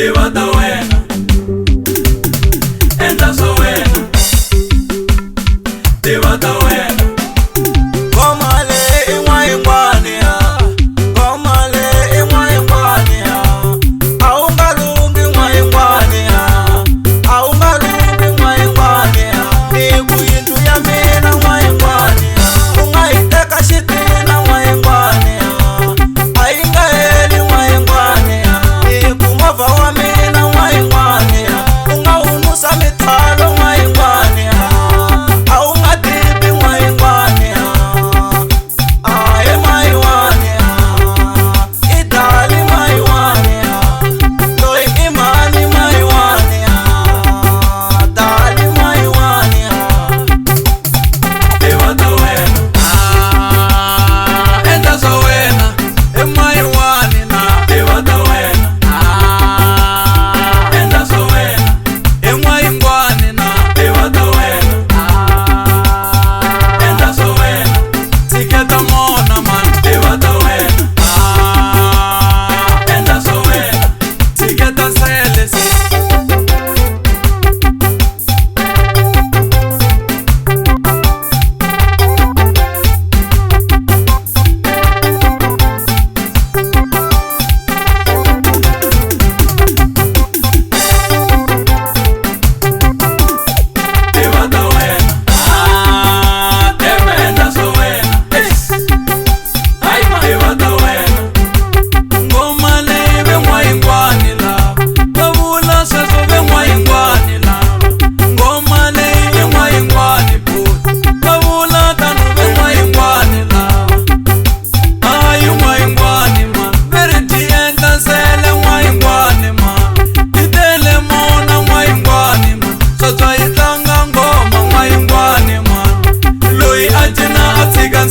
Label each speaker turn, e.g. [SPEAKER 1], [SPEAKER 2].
[SPEAKER 1] tivata wena endla swa wena tivata wena
[SPEAKER 2] ngoma leyi yin'wana ya ngoma leyi yin'wana ya a wu nga lungi yin'wana ya a wu nga lungi yin'wana ya ni ku yindlu ya mina yin'wana ya u nga yi teka xitina yin'wana ya a yi nga heli yin'wana ya ni ku movha wa mina yin'wana ya u nga hunusa mitalo yin'wana ya a wu nga tivi yin'wana ya aye yin'wana ya i dali yin'wana ya loyi i mani yin'wana ya dali yin'wana ya
[SPEAKER 1] tivata wena
[SPEAKER 2] endla swa wena yin'wana na
[SPEAKER 1] tivata wena endla swa wena
[SPEAKER 2] yin'wana na
[SPEAKER 1] tivata wena endla swa wena
[SPEAKER 2] tshiketa mona man
[SPEAKER 1] tivata wena endla swa wena
[SPEAKER 2] tshiketa selesi
[SPEAKER 1] tivata wena endla swa wena hayi tivata wena
[SPEAKER 2] ngoma leyi yin'wana lava va vula sweswo yin'wana lava ngoma leyi yin'wana boti va vula tano yin'wana lava a yin'wana man veri ti endla nsele yin'wana man ti tele mona yin'wana man swatshwa yi tlanga ngoma yin'wana man loyi a cina a tshika